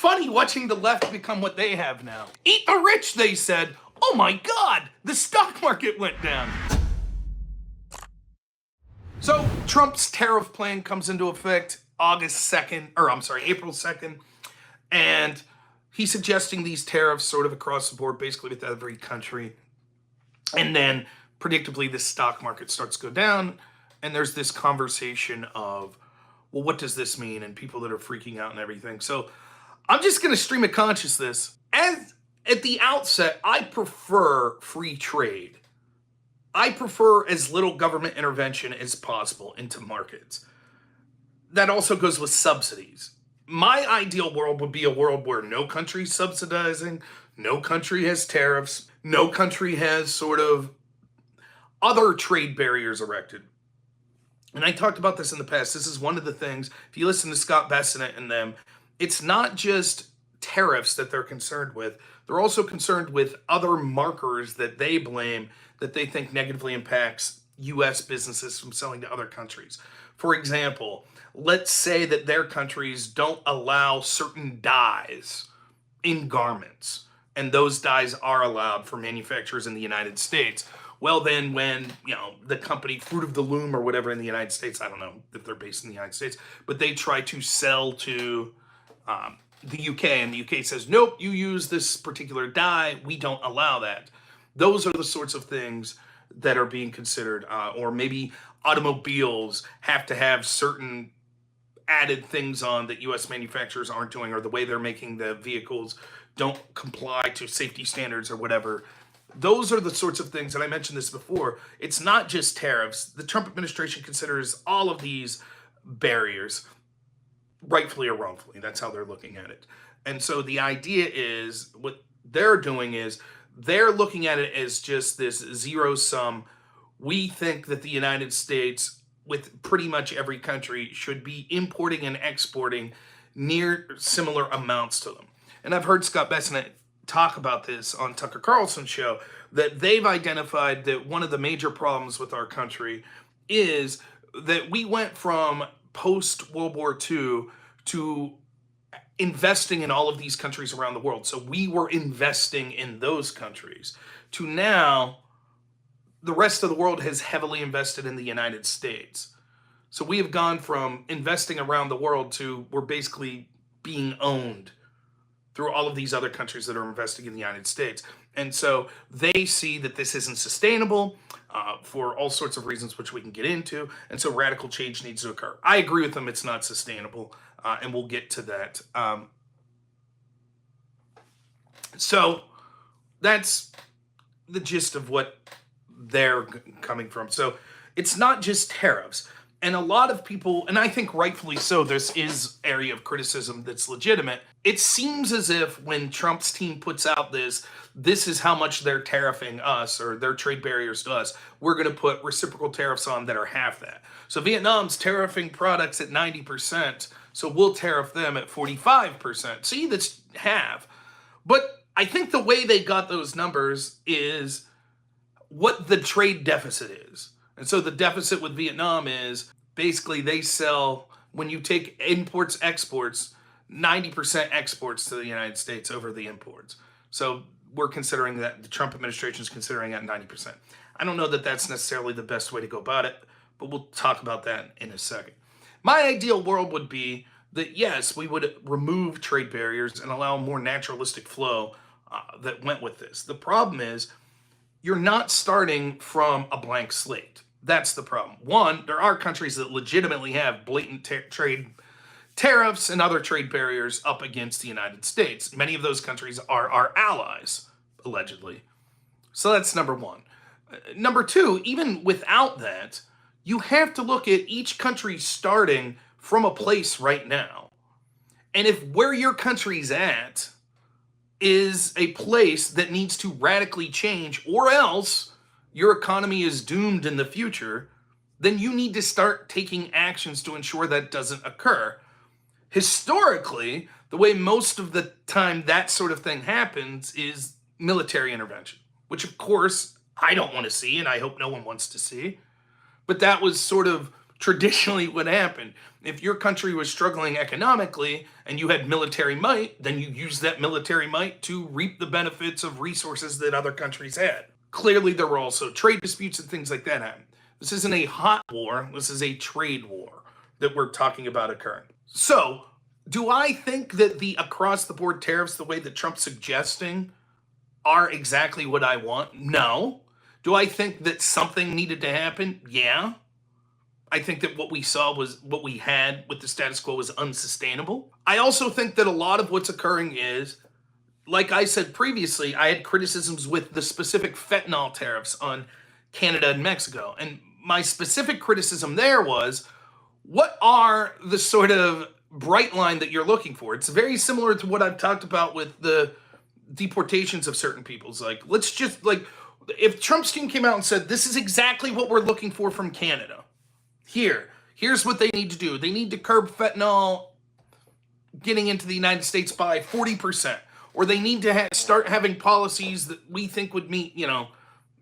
funny watching the left become what they have now. Eat the rich, they said. Oh my God, the stock market went down. So Trump's tariff plan comes into effect April 2nd. And he's suggesting these tariffs sort of across the board, basically with every country. And then predictably, the stock market starts to go down. And there's this conversation of, well, what does this mean? And people that are freaking out and everything. So I'm just going to stream of consciousness. At the outset, I prefer free trade. I prefer as little government intervention as possible into markets. That also goes with subsidies. My ideal world would be a world where no country's subsidizing, no country has tariffs, no country has sort of other trade barriers erected. And I talked about this in the past. This is one of the things, if you listen to Scott Bessent and them, it's not just tariffs that they're concerned with. They're also concerned with other markers that they blame that they think negatively impacts U.S. businesses from selling to other countries. For example, let's say that their countries don't allow certain dyes in garments, and those dyes are allowed for manufacturers in the United States. Well, then when, the company Fruit of the Loom or whatever in the United States, I don't know if they're based in the United States, but they try to sell to the UK, and the UK says, nope, you use this particular dye, we don't allow that. Those are the sorts of things that are being considered, or maybe automobiles have to have certain added things on that U.S. manufacturers aren't doing, or the way they're making the vehicles don't comply to safety standards or whatever. Those are the sorts of things, and I mentioned this before, it's not just tariffs. The Trump administration considers all of these barriers, rightfully or wrongfully. That's how they're looking at it. And so the idea is, what they're doing is, they're looking at it as just this zero sum. We think that the United States, with pretty much every country, should be importing and exporting near similar amounts to them. And I've heard Scott Bessent talk about this on Tucker Carlson's show, that they've identified that one of the major problems with our country is that we went from post-World War II to investing in all of these countries around the world. So we were investing in those countries, to now the rest of the world has heavily invested in the United States. So we have gone from investing around the world to we're basically being owned through all of these other countries that are investing in the United States. And so they see that this isn't sustainable for all sorts of reasons, which we can get into. And so radical change needs to occur. I agree with them. It's not sustainable. And we'll get to that. So that's the gist of what they're coming from. So it's not just tariffs. And a lot of people, and I think rightfully so, this is area of criticism that's legitimate. It seems as if when Trump's team puts out this is how much they're tariffing us, or their trade barriers to us, we're going to put reciprocal tariffs on that are half that. So Vietnam's tariffing products at 90%, so we'll tariff them at 45%. See, that's half. But I think the way they got those numbers is what the trade deficit is. And so the deficit with Vietnam is basically they sell, when you take imports, exports, 90% exports to the United States over the imports. So we're considering that, the Trump administration is considering that 90%. I don't know that that's necessarily the best way to go about it, but we'll talk about that in a second. My ideal world would be that, yes, we would remove trade barriers and allow a more naturalistic flow that went with this. The problem is, you're not starting from a blank slate. That's the problem. One, there are countries that legitimately have blatant trade tariffs and other trade barriers up against the United States. Many of those countries are our allies, allegedly. So that's number one. Number two, even without that, you have to look at each country starting from a place right now. And if where your country's at is a place that needs to radically change, or else your economy is doomed in the future, then you need to start taking actions to ensure that doesn't occur. Historically, the way most of the time that sort of thing happens is military intervention, which of course I don't want to see, and I hope no one wants to see. But that was sort of traditionally what happened. If your country was struggling economically and you had military might, then you used that military might to reap the benefits of resources that other countries had. Clearly, there were also trade disputes and things like that happening. This isn't a hot war. This is a trade war that we're talking about occurring. So, do I think that the across-the-board tariffs, the way that Trump's suggesting, are exactly what I want? No. Do I think that something needed to happen? Yeah. I think that what we saw was what we had with the status quo was unsustainable. I also think that a lot of what's occurring is, like I said previously, I had criticisms with the specific fentanyl tariffs on Canada and Mexico. And my specific criticism there was, what are the sort of bright line that you're looking for? It's very similar to what I've talked about with the deportations of certain peoples. Like, let's just, like, if Trump's team came out and said, this is exactly what we're looking for from Canada. Here's what they need to do. They need to curb fentanyl getting into the United States by 40%. Or they need to start having policies that we think would meet,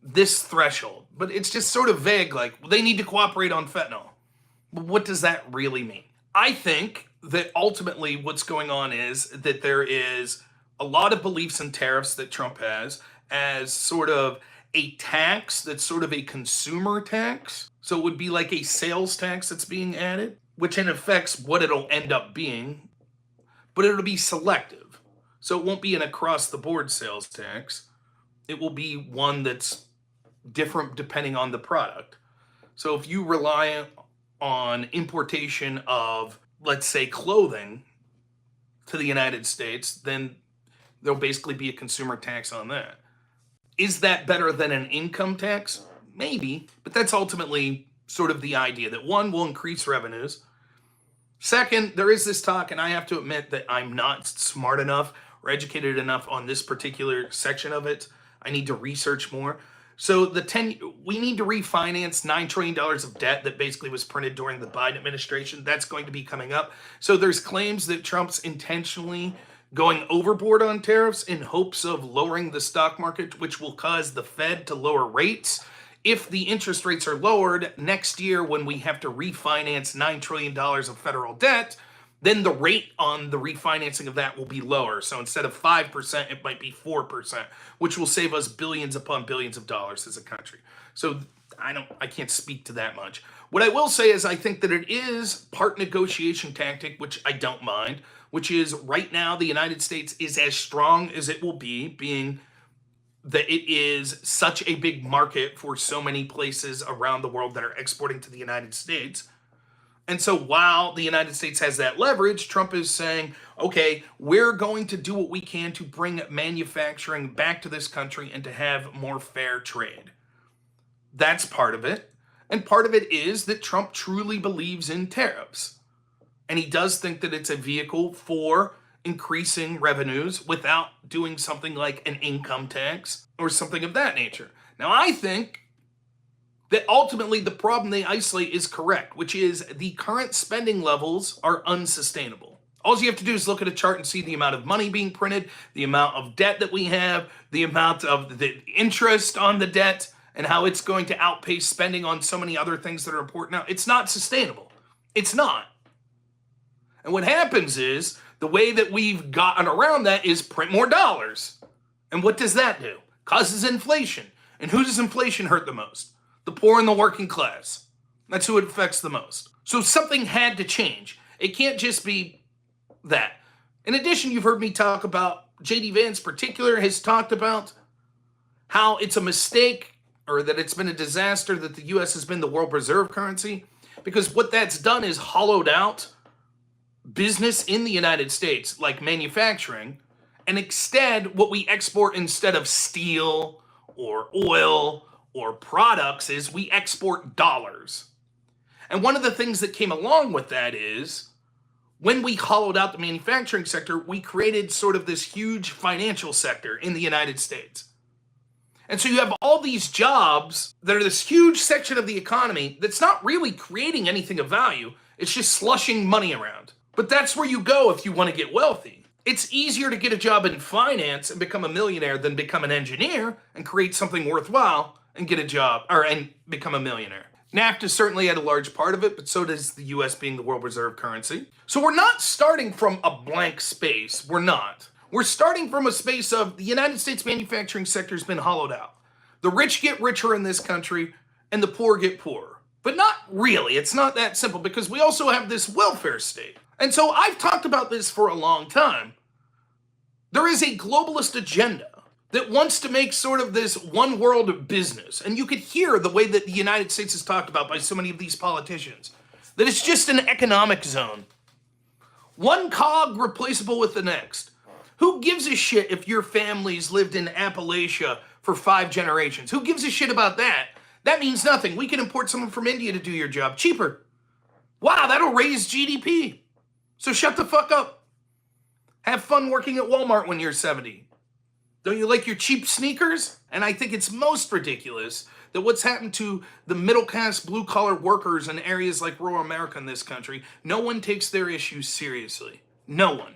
this threshold. But it's just sort of vague, like, they need to cooperate on fentanyl. But what does that really mean? I think that ultimately what's going on is that there is a lot of beliefs in tariffs that Trump has as sort of a tax that's sort of a consumer tax. So it would be like a sales tax that's being added, which in effect what it'll end up being, but it'll be selective. So it won't be an across-the-board sales tax. It will be one that's different depending on the product. So if you rely on importation of, let's say, clothing to the United States, then there'll basically be a consumer tax on that. Is that better than an income tax? Maybe, but that's ultimately sort of the idea that one will increase revenues. Second, there is this talk, and I have to admit that I'm not smart enough or educated enough on this particular section of it. I need to research more. So we need to refinance $9 trillion of debt that basically was printed during the Biden administration. That's going to be coming up. So there's claims that Trump's intentionally going overboard on tariffs in hopes of lowering the stock market, which will cause the Fed to lower rates. If the interest rates are lowered next year when we have to refinance $9 trillion of federal debt, then the rate on the refinancing of that will be lower. So instead of 5%, it might be 4%, which will save us billions upon billions of dollars as a country. So I can't speak to that much. What I will say is I think that it is part negotiation tactic, which I don't mind, which is right now the United States is as strong as it will be, being that it is such a big market for so many places around the world that are exporting to the United States. And so while the United States has that leverage, Trump is saying, okay, we're going to do what we can to bring manufacturing back to this country and to have more fair trade. That's part of it. And part of it is that Trump truly believes in tariffs. And he does think that it's a vehicle for increasing revenues without doing something like an income tax or something of that nature. Now, I think that ultimately the problem they isolate is correct, which is the current spending levels are unsustainable. All you have to do is look at a chart and see the amount of money being printed, the amount of debt that we have, the amount of the interest on the debt, and how it's going to outpace spending on so many other things that are important now. It's not sustainable. It's not. And what happens is the way that we've gotten around that is print more dollars. And what does that do? Causes inflation. And who does inflation hurt the most? The poor and the working class. That's who it affects the most. So something had to change. It can't just be that. In addition, you've heard me talk about, J.D. Vance in particular has talked about how it's a mistake or that it's been a disaster that the U.S. has been the world reserve currency, because what that's done is hollowed out business in the United States, like manufacturing, and instead what we export instead of steel or oil or products is we export dollars. And one of the things that came along with that is when we hollowed out the manufacturing sector, we created sort of this huge financial sector in the United States. And so you have all these jobs that are this huge section of the economy that's not really creating anything of value. It's just slushing money around. But that's where you go if you want to get wealthy. It's easier to get a job in finance and become a millionaire than become an engineer and create something worthwhile and get a job and become a millionaire. NAFTA certainly had a large part of it, but so does the US being the world reserve currency. So we're not starting from a blank space. We're not. We're starting from a space of the United States manufacturing sector has been hollowed out. The rich get richer in this country, and the poor get poorer. But not really. It's not that simple, because we also have this welfare state. And so I've talked about this for a long time. There is a globalist agenda that wants to make sort of this one world business. And you could hear the way that the United States is talked about by so many of these politicians, that it's just an economic zone. One cog replaceable with the next. Who gives a shit if your family's lived in Appalachia for 5 generations? Who gives a shit about that? That means nothing. We can import someone from India to do your job cheaper. Wow, that'll raise GDP. So shut the fuck up. Have fun working at Walmart when you're 70. Don't you like your cheap sneakers? And I think it's most ridiculous that what's happened to the middle-class, blue-collar workers in areas like rural America in this country, no one takes their issues seriously. No one.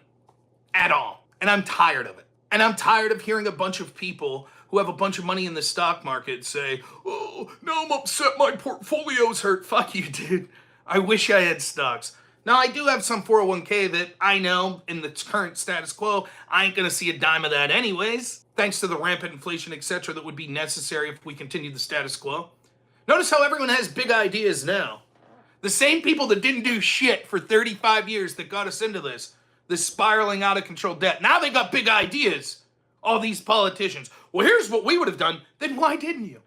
At all. And I'm tired of it. And I'm tired of hearing a bunch of people who have a bunch of money in the stock market say, oh, now I'm upset my portfolio's hurt. Fuck you, dude. I wish I had stocks. Now, I do have some 401k that I know in the current status quo, I ain't going to see a dime of that anyways, thanks to the rampant inflation, etc., that would be necessary if we continue the status quo. Notice how everyone has big ideas now. The same people that didn't do shit for 35 years that got us into this spiraling out of control debt. Now they got big ideas, all these politicians. Well, here's what we would have done. Then why didn't you?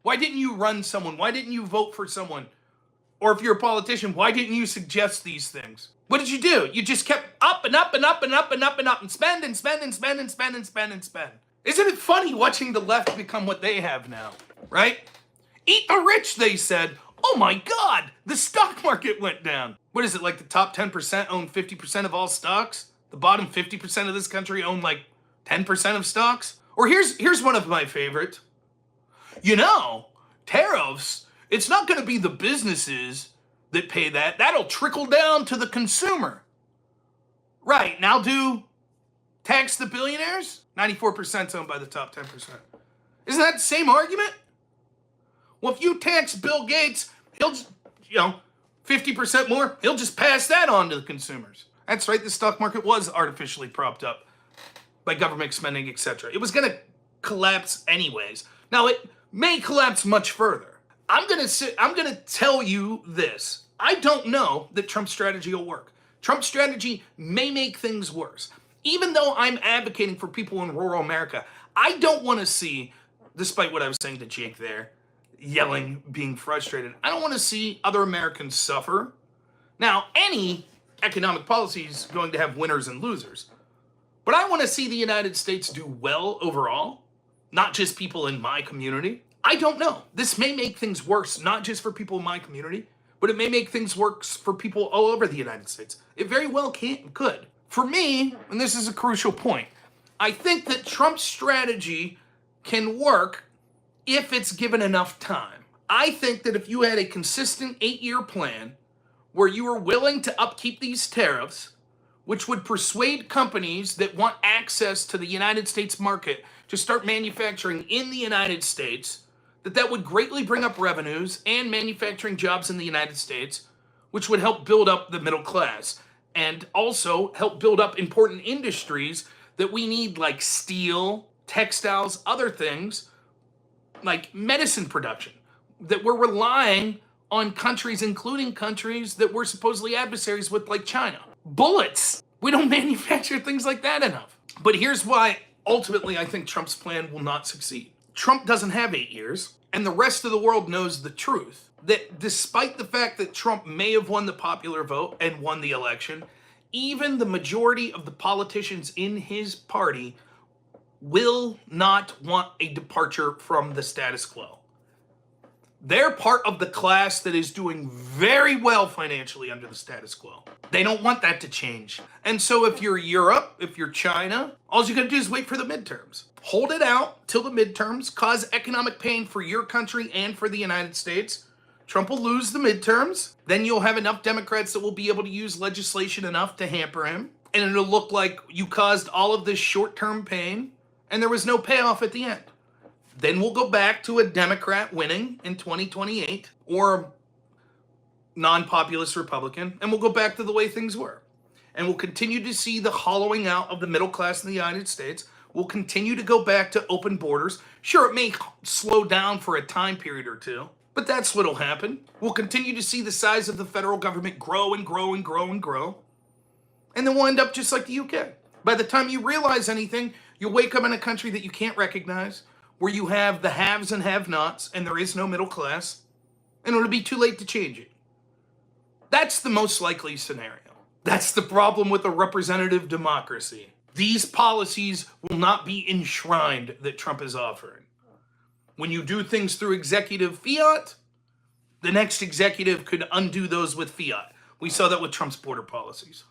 Why didn't you run someone? Why didn't you vote for someone? Or if you're a politician, why didn't you suggest these things? What did you do? You just kept up and up and up and up and up and up and spend and spend and spend and spend and spend and spend. Isn't it funny watching the left become what they have now, right? Eat the rich, they said. Oh my God, the stock market went down. What is it, like the top 10% own 50% of all stocks? The bottom 50% of this country own like 10% of stocks? Or here's one of my favorite. You know, tariffs, it's not going to be the businesses that pay that. That'll trickle down to the consumer. Right, now do tax the billionaires? 94% owned by the top 10%. Isn't that the same argument? Well, if you tax Bill Gates, he'll, 50% more, he'll just pass that on to the consumers. That's right, the stock market was artificially propped up by government spending, etc. It was going to collapse anyways. Now, it may collapse much further. I'm going to tell you this. I don't know that Trump's strategy will work. Trump's strategy may make things worse. Even though I'm advocating for people in rural America, I don't want to see, despite what I was saying to Jake there, yelling, being frustrated, I don't want to see other Americans suffer. Now, any economic policy is going to have winners and losers. But I want to see the United States do well overall, not just people in my community. I don't know. This may make things worse, not just for people in my community, but it may make things worse for people all over the United States. It very well could. For me, and this is a crucial point, I think that Trump's strategy can work if it's given enough time. I think that if you had a consistent 8-year plan where you were willing to upkeep these tariffs, which would persuade companies that want access to the United States market to start manufacturing in the United States, that would greatly bring up revenues and manufacturing jobs in the United States, which would help build up the middle class and also help build up important industries that we need, like steel, textiles, other things, like medicine production, that we're relying on countries, including countries that we're supposedly adversaries with, like China. Bullets. We don't manufacture things like that enough. But here's why, ultimately, I think Trump's plan will not succeed. Trump doesn't have 8 years, and the rest of the world knows the truth. That despite the fact that Trump may have won the popular vote and won the election, even the majority of the politicians in his party will not want a departure from the status quo. They're part of the class that is doing very well financially under the status quo. They don't want that to change. And so if you're Europe, if you're China, all you gotta do is wait for the midterms. Hold it out till the midterms, cause economic pain for your country and for the United States. Trump will lose the midterms. Then you'll have enough Democrats that will be able to use legislation enough to hamper him. And it'll look like you caused all of this short-term pain and there was no payoff at the end. Then we'll go back to a Democrat winning in 2028 or non-populist Republican, and we'll go back to the way things were. And we'll continue to see the hollowing out of the middle class in the United States. We'll continue to go back to open borders. Sure, it may slow down for a time period or two, but that's what'll happen. We'll continue to see the size of the federal government grow and grow and grow and grow. And then we'll end up just like the UK. By the time you realize anything, you'll wake up in a country that you can't recognize, where you have the haves and have-nots, and there is no middle class, and it'll be too late to change it. That's the most likely scenario. That's the problem with a representative democracy. These policies will not be enshrined that Trump is offering. When you do things through executive fiat, the next executive could undo those with fiat. We saw that with Trump's border policies.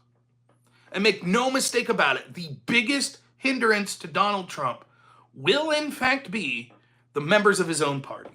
And make no mistake about it, the biggest hindrance to Donald Trump will in fact be the members of his own party.